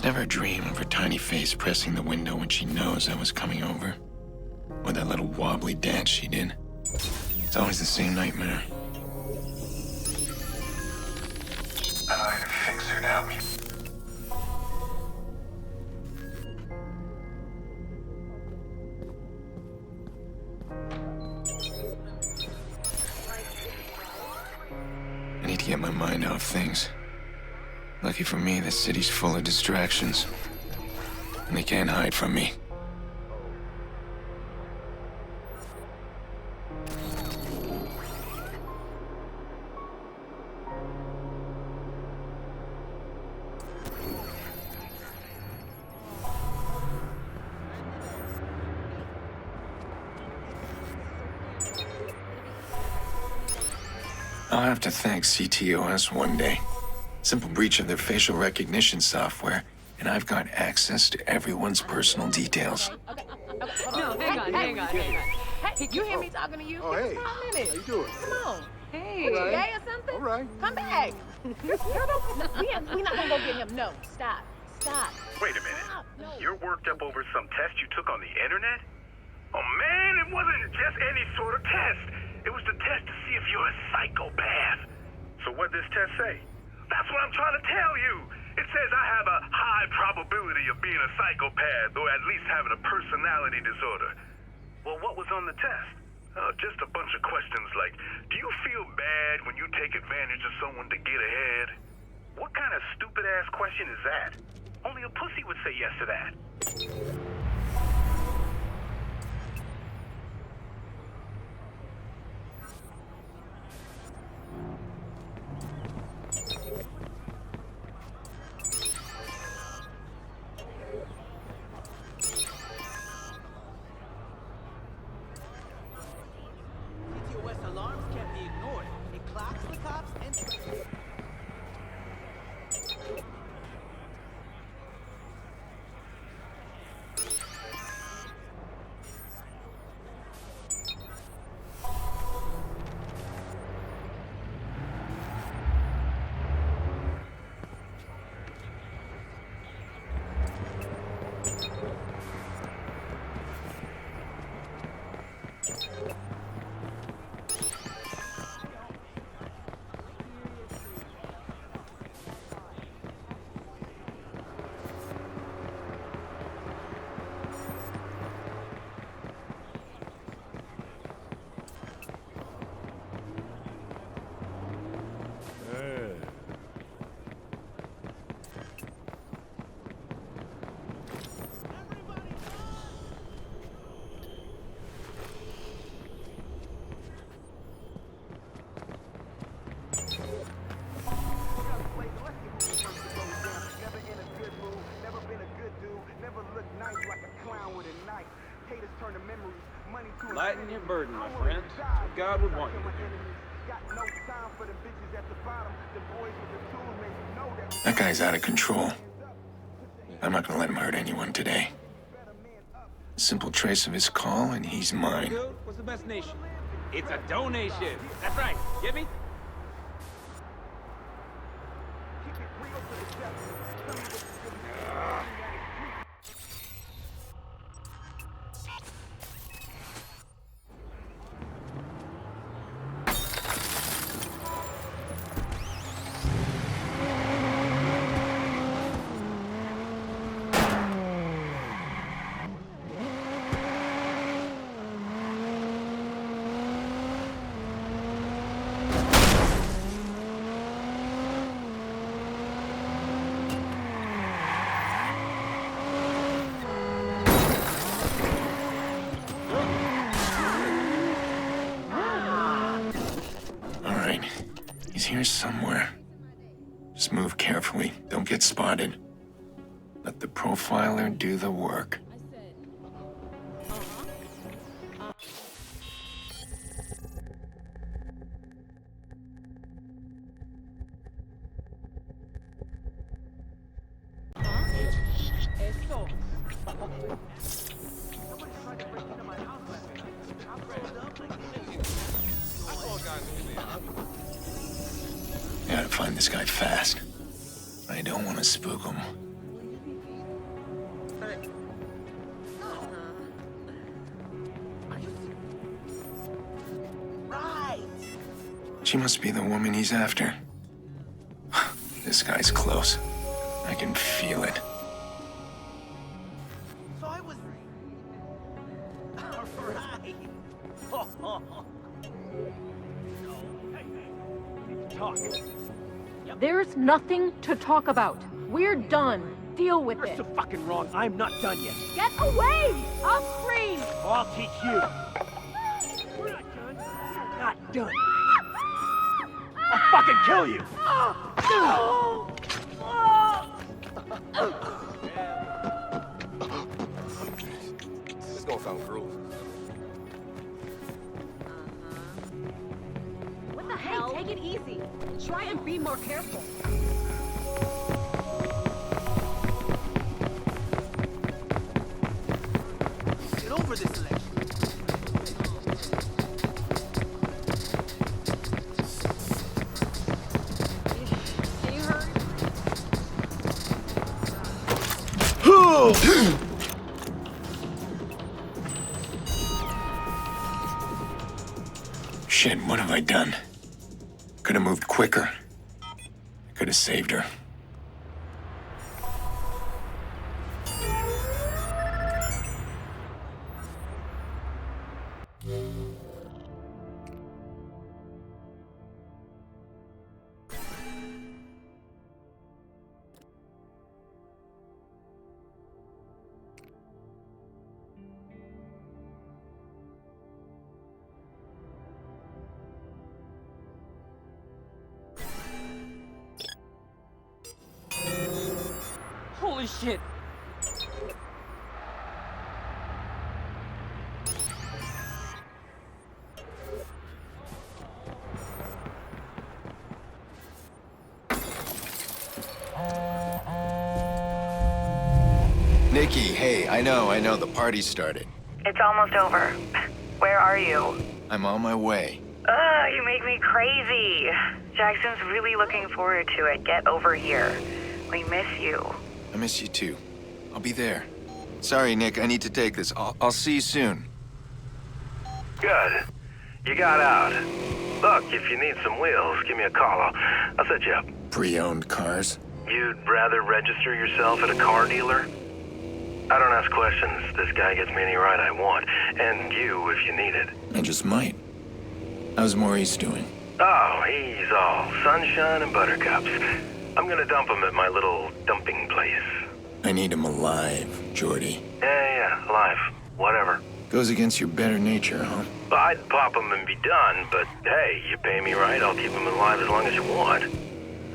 Just never dream of her tiny face pressing the window when she knows I was coming over. Or that little wobbly dance she did. It's always the same nightmare. I had to fix her now. I need to get my mind off things. Lucky for me, this city's full of distractions. And they can't hide from me. I'll have to thank CTOS one day. Simple breach of their facial recognition software, and I've got access to everyone's personal details. Okay. No, hang on. Hey, you hear me talking to you? Oh, hey. 5 minutes. How you doing? Come on. Hey, All right. gay or something? All right. Come back. Girl, we not gonna go get him. No, stop. Wait a minute. Stop. No. You're worked up over some test you took on the internet? Oh man, it wasn't just any sort of test. It was the test to see if you're a psychopath. So what'd this test say? That's what I'm trying to tell you. It says I have a high probability of being a psychopath, or at least having a personality disorder. Well, what was on the test? Just a bunch of questions like, do you feel bad when you take advantage of someone to get ahead? What kind of stupid-ass question is that? Only a pussy would say yes to that. CTOS alarms can't be ignored. It clocks the cops and... Lighten your burden, my friend. That's what God would want you to do. That guy's out of control. I'm not gonna let him hurt anyone today. Simple trace of his call, and he's mine. Dude, what's the best nation? It's a donation. That's right. Get me? He's here somewhere. Just move carefully. Don't get spotted. Let the profiler do the work. Gotta find this guy fast. I don't want to spook him. She must be the woman he's after. This guy's close. I can feel it. So I was... Alright. Talk. There's nothing to talk about. We're done. Deal with You're it. so fucking wrong. I'm not done yet. Get away! I'll scream! Oh, I'll teach you. We're not done. We're not done. I'll fucking kill you. This is gonna sound cruel. What the hell? Hey, take it easy. Try and be more careful. Get over this election. Can you hurry? Shit, what have I done? Could have moved quicker. Could have saved her. Holy shit! Nikki, hey, I know, the party started. It's almost over. Where are you? I'm on my way. Ugh, you make me crazy. Jackson's really looking forward to it. Get over here. We miss you. I miss you too. I'll be there. Sorry, Nick, I need to take this. I'll see you soon. Good. You got out. Look, if you need some wheels, give me a call. I'll set you up. Pre-owned cars? You'd rather register yourself at a car dealer? I don't ask questions. This guy gets me any ride I want. And you, if you need it. I just might. How's Maurice doing? Oh, he's all sunshine and buttercups. I'm gonna dump him at my little dumping place. I need him alive, Jordy. Yeah, alive. Whatever. Goes against your better nature, huh? I'd pop him and be done, but hey, you pay me right, I'll keep him alive as long as you want.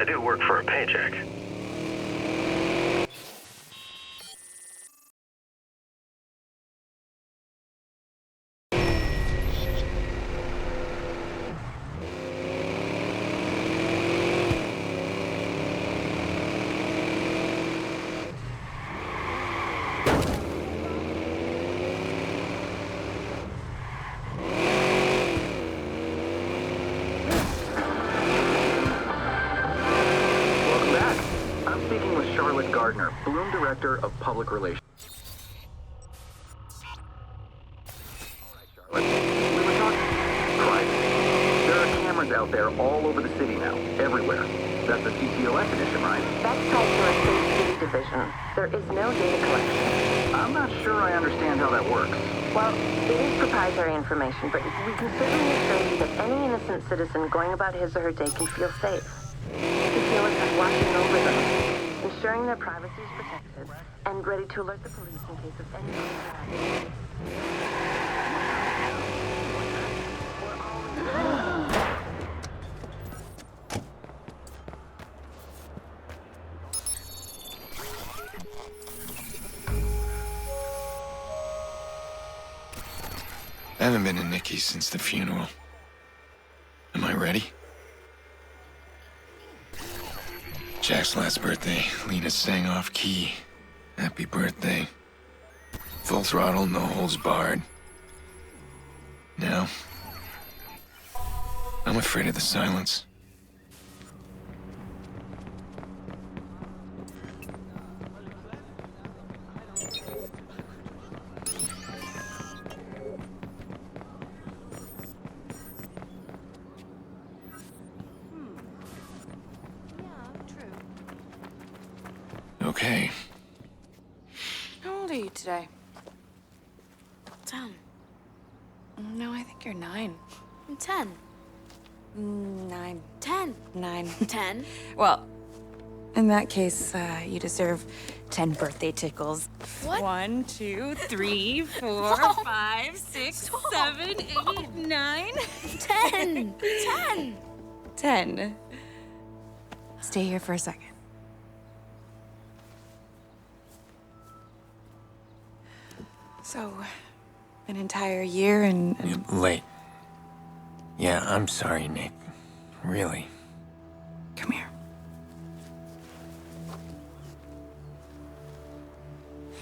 I do work for a paycheck. Welcome back. I'm speaking with Charlotte Gardner, Bloom Director of Public Relations. All right, Charlotte. We were talking privacy. There are cameras out there all over the city now, everywhere. That's the CTOS edition, right? That's tied to our Safe City division. There is no data collection. I'm not sure I understand how that works. Well, it is proprietary information, but we can certainly assure you that any innocent citizen going about his or her day can feel safe. CTOS is watching over them, ensuring their privacy is protected, and ready to alert the police in case of any interaction. I haven't been in Nikki's since the funeral. Am I ready? Jack's last birthday, Lena sang off key. Happy birthday. Full throttle, no holds barred. Now, I'm afraid of the silence. Okay. How old are you today? 10. No, I think you're 9. I'm 10. 9. 10. 9. 10. Well, in that case, you deserve 10 birthday tickles. What? 1, 2, 3, 4, 5, 6, 7, 8, 9. 10. 10. 10. Stay here for a second. So, an entire year and Late. Yeah, I'm sorry, Nick. Really. come here.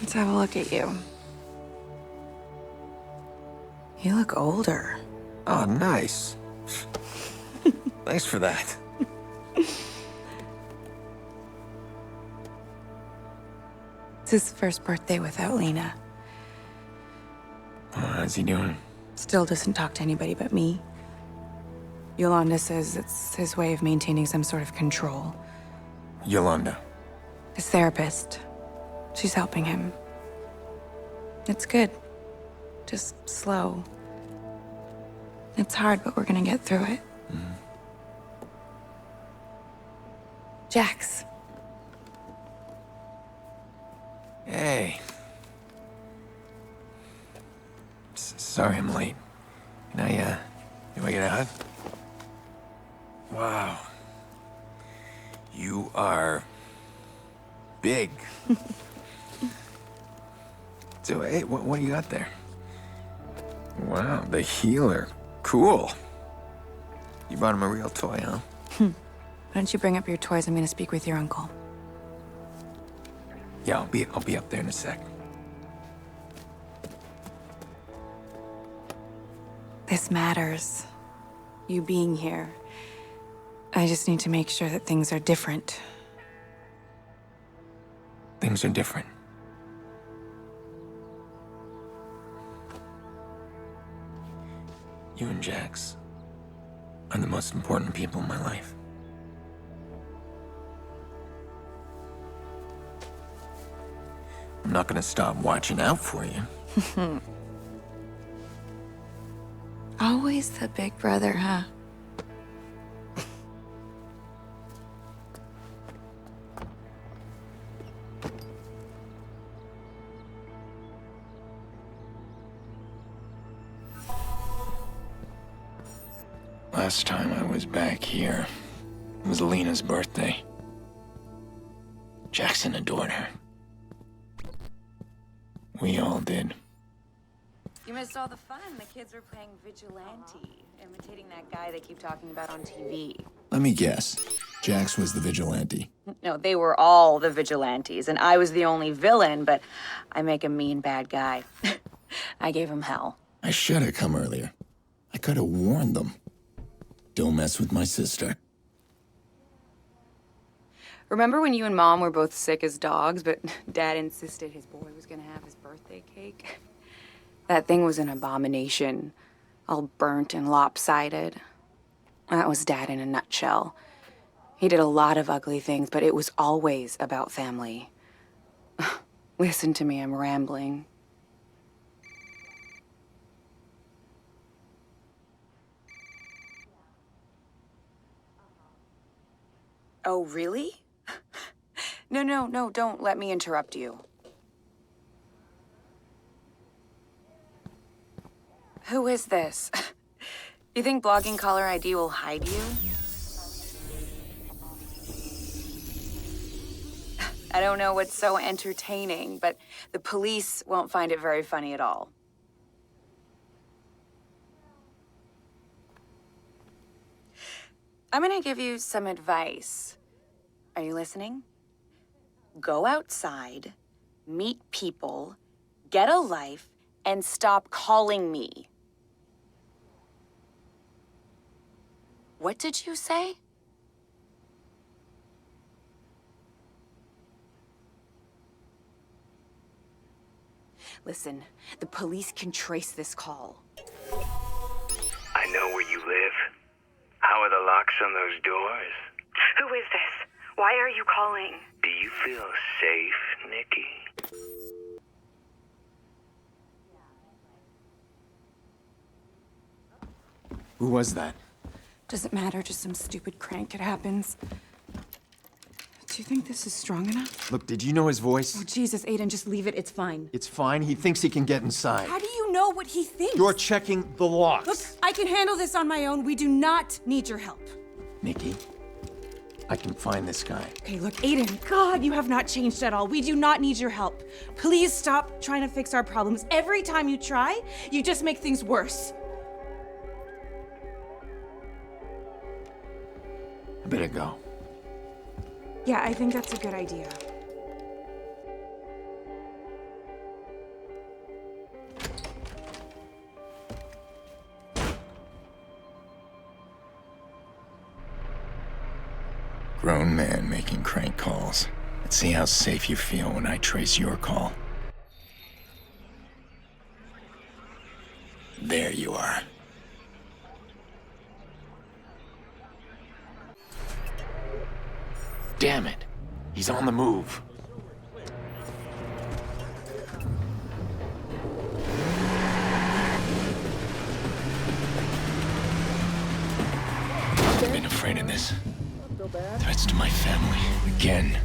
Let's have a look at you. You look older. Oh, nice. Thanks for that. It's his first birthday without Lena. How's he doing? Still doesn't talk to anybody but me. Yolanda says it's his way of maintaining some sort of control. Yolanda. His therapist. She's helping him. It's good. Just slow. It's hard, but we're gonna get through it. Jax. Hey. Sorry I'm late. Can I get a hug? Wow. You are big. So, hey, what do you got there? Wow, the healer. Cool. You bought him a real toy, huh? Why don't you bring up your toys? I'm gonna speak with your uncle. Yeah, I'll be up there in a sec. This matters. You being here. I just need to make sure that things are different. Things are different. You and Jax are the most important people in my life. I'm not gonna stop watching out for you. Always the big brother, huh? Last time I was back here, it was Lena's birthday. Jackson adored her. We all did. You missed all the fun. The kids were playing Vigilante, imitating that guy they keep talking about on TV. Let me guess. Jax was the vigilante. No, they were all the vigilantes, and I was the only villain, but I make a mean bad guy. I gave him hell. I should have come earlier. I could have warned them. Don't mess with my sister. Remember when you and Mom were both sick as dogs, but Dad insisted his boy was gonna have his birthday cake? That thing was an abomination. All burnt and lopsided. That was Dad in a nutshell. He did a lot of ugly things, but it was always about family. Listen to me, I'm rambling. Oh, really? No, don't let me interrupt you. Who is this? You think blogging caller ID will hide you? I don't know what's so entertaining, but the police won't find it very funny at all. I'm gonna give you some advice. Are you listening? Go outside, meet people, get a life, and stop calling me. What did you say? Listen, the police can trace this call. I know where you live. How are the locks on those doors? Who is this? Why are you calling? Do you feel safe, Nikki? Who was that? Doesn't matter, just some stupid crank. It happens. Do you think this is strong enough? Look, did you know his voice? Oh, Jesus, Aiden, just leave it. It's fine. It's fine. He thinks he can get inside. How do you know what he thinks? You're checking the locks. Look, I can handle this on my own. We do not need your help. Nikki, I can find this guy. Okay, look, Aiden, God, you have not changed at all. We do not need your help. Please stop trying to fix our problems. Every time you try, you just make things worse. I better go. Yeah, I think that's a good idea. Grown man making crank calls. Let's see how safe you feel when I trace your call. There you are. Damn it. He's on the move. I've been afraid of this. Threats to my family. Again.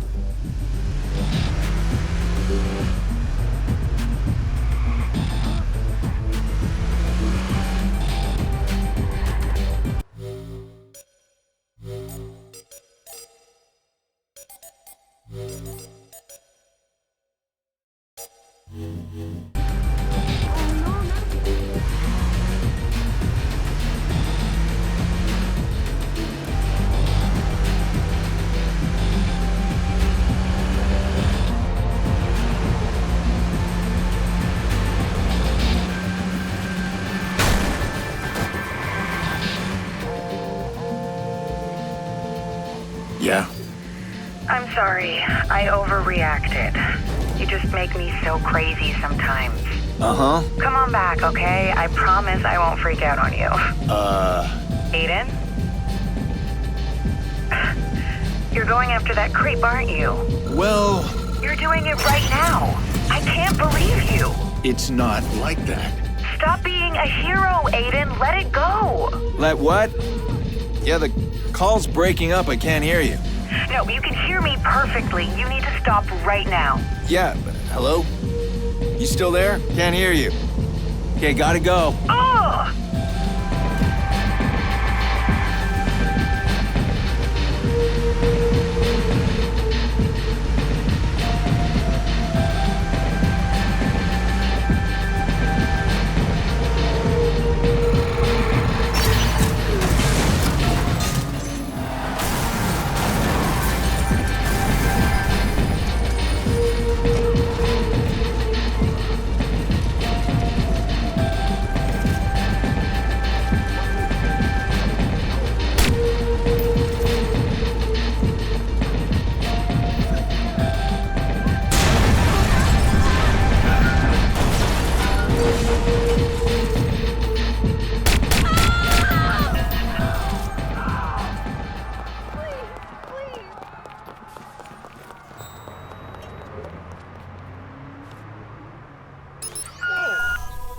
Yeah? I'm sorry. I overreacted. You just make me so crazy sometimes. Uh-huh. Come on back, okay? I promise I won't freak out on you. Aiden? You're going after that creep, aren't you? Well, You're doing it right now. I can't believe you. it's not like that. Stop being a hero, Aiden. Let it go. Let what? Yeah, the call's breaking up. I can't hear you. No, you can hear me perfectly. You need to stop right now. Yeah, but hello? You still there? Can't hear you. Okay, gotta go. Ugh!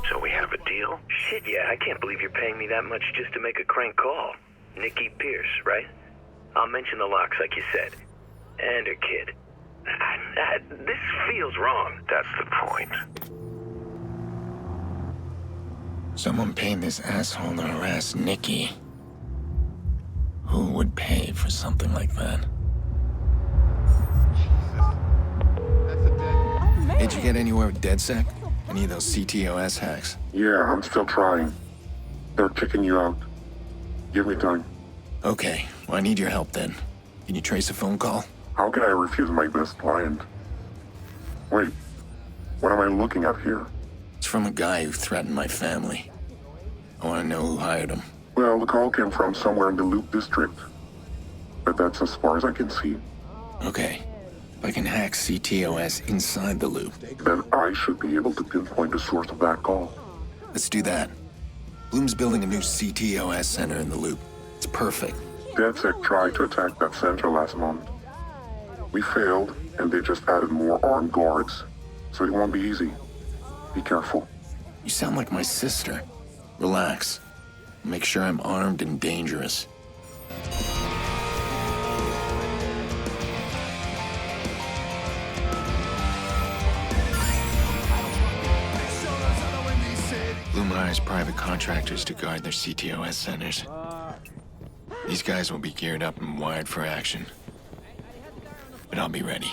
So we have a deal? Shit, yeah, I can't believe you're paying me that much just to make a crank call. Nikki Pierce, right? I'll mention the locks like you said. And her kid. This feels wrong. That's the point. Someone paid this asshole to harass Nikki. Who would pay for something like that? Did you get anywhere with DedSec? Any of those CTOS hacks? Yeah, I'm still trying. They're kicking you out. Give me time. Okay, well, I need your help then. Can you trace a phone call? How can I refuse my best client? Wait, what am I looking at here? It's from a guy who threatened my family. I want to know who hired him. Well, the call came from somewhere in the Loop District. But that's as far as I can see. Okay, if I can hack CTOS inside the loop. Then I should be able to pinpoint the source of that call. Let's do that. Bloom's building a new CTOS center in the loop. It's perfect. DedSec tried to attack that center last month. We failed, and they just added more armed guards. So it won't be easy. Be careful. You sound like my sister. Relax. Make sure I'm armed and dangerous. Bloom hires private contractors to guard their CTOS centers. These guys will be geared up and wired for action. But I'll be ready.